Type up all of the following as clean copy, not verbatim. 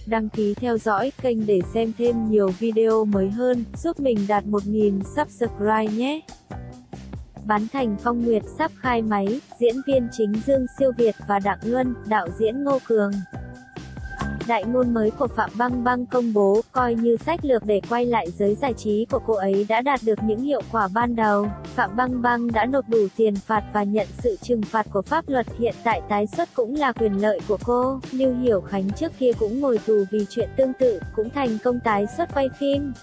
đăng ký theo dõi kênh để xem thêm nhiều video mới hơn, giúp mình đạt 1000 subscribe nhé. Bán thành Phong Nguyệt sắp khai máy, diễn viên chính Dương Siêu Việt và Đặng Luân, đạo diễn Ngô Cường. Đại ngôn mới của Phạm Băng Băng công bố, coi như sách lược để quay lại giới giải trí của cô ấy đã đạt được những hiệu quả ban đầu. Phạm Băng Băng đã nộp đủ tiền phạt và nhận sự trừng phạt của pháp luật, hiện tại tái xuất cũng là quyền lợi của cô. Lưu Hiểu Khánh trước kia cũng ngồi tù vì chuyện tương tự, cũng thành công tái xuất quay phim.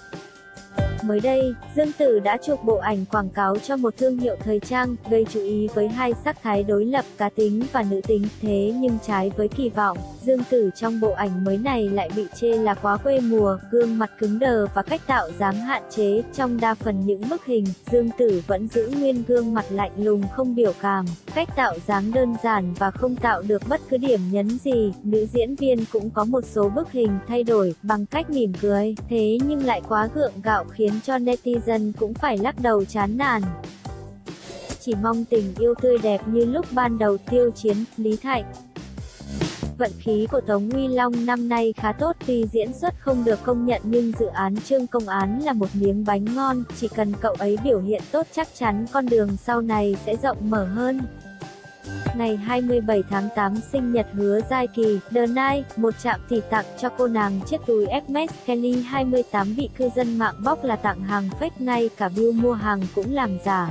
Mới đây, Dương Tử đã chụp bộ ảnh quảng cáo cho một thương hiệu thời trang, gây chú ý với hai sắc thái đối lập cá tính và nữ tính. Thế nhưng trái với kỳ vọng, Dương Tử trong bộ ảnh mới này lại bị chê là quá quê mùa, gương mặt cứng đờ và cách tạo dáng hạn chế. Trong đa phần những bức hình, Dương Tử vẫn giữ nguyên gương mặt lạnh lùng không biểu cảm, cách tạo dáng đơn giản và không tạo được bất cứ điểm nhấn gì. Nữ diễn viên cũng có một số bức hình thay đổi bằng cách mỉm cười, thế nhưng lại quá gượng gạo khiến cho netizen cũng phải lắc đầu chán nản. Chỉ mong tình yêu tươi đẹp như lúc ban đầu. Tiêu Chiến, Lý Thạnh. Vận khí của Tống Uy Long năm nay khá tốt, tuy diễn xuất không được công nhận nhưng dự án Trương Công Án là một miếng bánh ngon, chỉ cần cậu ấy biểu hiện tốt chắc chắn con đường sau này sẽ rộng mở hơn. Ngày 27 tháng 8 sinh nhật Hứa Giai Kỳ, The Night, một trạm tỷ tặng cho cô nàng chiếc túi Hermes Kelly 28 bị cư dân mạng bóc là tặng hàng fake, ngay cả bill mua hàng cũng làm giả.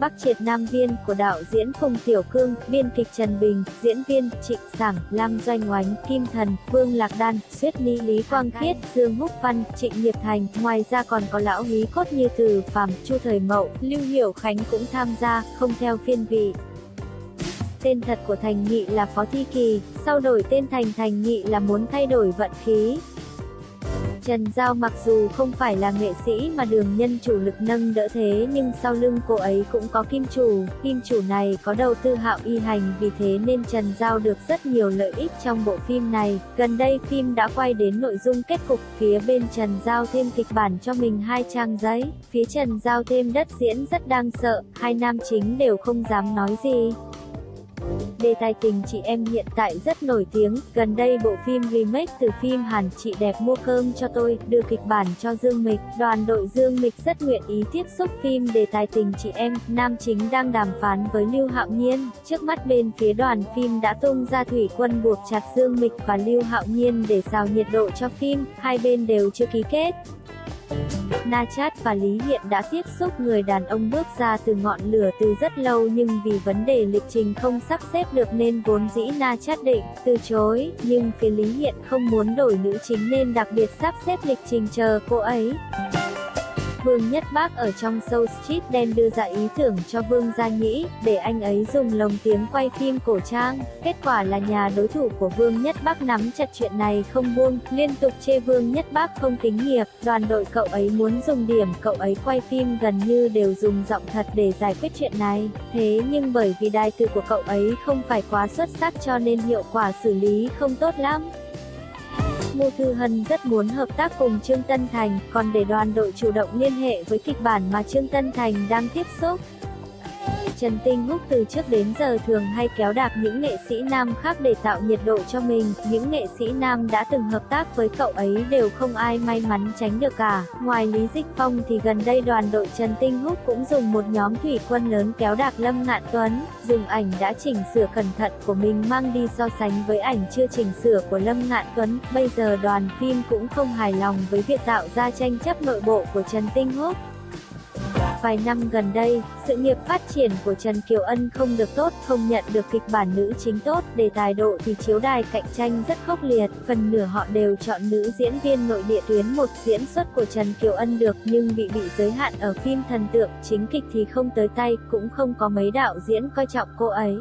Bắc Triệt Nam Viên của đạo diễn Phùng Tiểu Cương, biên kịch Trần Bình, diễn viên Trịnh Sảng, Lam Doanh Oánh, Kim Thần, Vương Lạc Đan, Suyết Ni, Lý Quang Khiết, Dương Húc Văn, Trịnh Nghiệp Thành. Ngoài ra còn có lão hí cốt như Từ Phàm, Chu Thời Mậu, Lưu Hiểu Khánh cũng tham gia, không theo phiên vị. Tên thật của Thành Nghị là Phó Thi Kỳ, sau đổi tên thành Thành Nghị là muốn thay đổi vận khí. Trần Giao mặc dù không phải là nghệ sĩ mà Đường Nhân chủ lực nâng đỡ, thế nhưng sau lưng cô ấy cũng có kim chủ này có đầu tư Hạo Y Hành, vì thế nên Trần Giao được rất nhiều lợi ích trong bộ phim này. Gần đây phim đã quay đến nội dung kết cục, phía bên Trần Giao thêm kịch bản cho mình 2 trang giấy, phía Trần Giao thêm đất diễn rất đáng sợ, hai nam chính đều không dám nói gì. Đề tài tình chị em hiện tại rất nổi tiếng, gần đây bộ phim remake từ phim Hàn Chị Đẹp Mua Cơm Cho Tôi, đưa kịch bản cho Dương Mịch, đoàn đội Dương Mịch rất nguyện ý tiếp xúc phim đề tài tình chị em. Nam chính đang đàm phán với Lưu Hạo Nhiên, trước mắt bên phía đoàn phim đã tung ra thủy quân buộc chặt Dương Mịch và Lưu Hạo Nhiên để xào nhiệt độ cho phim, hai bên đều chưa ký kết. Na Chát và Lý Hiện đã tiếp xúc, người đàn ông bước ra từ ngọn lửa từ rất lâu nhưng vì vấn đề lịch trình không sắp xếp được nên vốn dĩ Na Chát định từ chối, nhưng phía Lý Hiện không muốn đổi nữ chính nên đặc biệt sắp xếp lịch trình chờ cô ấy. Vương Nhất Bác ở trong show Street Đen đưa ra ý tưởng cho Vương Gia Nhĩ, để anh ấy dùng lồng tiếng quay phim cổ trang. Kết quả là nhà đối thủ của Vương Nhất Bác nắm chặt chuyện này không buông, liên tục chê Vương Nhất Bác không kính nghiệp. Đoàn đội cậu ấy muốn dùng điểm cậu ấy quay phim gần như đều dùng giọng thật để giải quyết chuyện này. Thế nhưng bởi vì đài từ của cậu ấy không phải quá xuất sắc cho nên hiệu quả xử lý không tốt lắm. Ngô Thư Hân rất muốn hợp tác cùng Trương Tân Thành, còn để đoàn đội chủ động liên hệ với kịch bản mà Trương Tân Thành đang tiếp xúc. Trần Tinh Húc từ trước đến giờ thường hay kéo đạp những nghệ sĩ nam khác để tạo nhiệt độ cho mình, những nghệ sĩ nam đã từng hợp tác với cậu ấy đều không ai may mắn tránh được cả. Ngoài Lý Dịch Phong thì gần đây đoàn đội Trần Tinh Húc cũng dùng một nhóm thủy quân lớn kéo đạp Lâm Ngạn Tuấn, dùng ảnh đã chỉnh sửa cẩn thận của mình mang đi so sánh với ảnh chưa chỉnh sửa của Lâm Ngạn Tuấn. Bây giờ đoàn phim cũng không hài lòng với việc tạo ra tranh chấp nội bộ của Trần Tinh Húc. Vài năm gần đây, sự nghiệp phát triển của Trần Kiều Ân không được tốt, không nhận được kịch bản nữ chính tốt, đề tài độ thì chiếu đài cạnh tranh rất khốc liệt, phần nửa họ đều chọn nữ diễn viên nội địa tuyến. Một diễn xuất của Trần Kiều Ân được nhưng bị giới hạn ở phim thần tượng, chính kịch thì không tới tay, cũng không có mấy đạo diễn coi trọng cô ấy.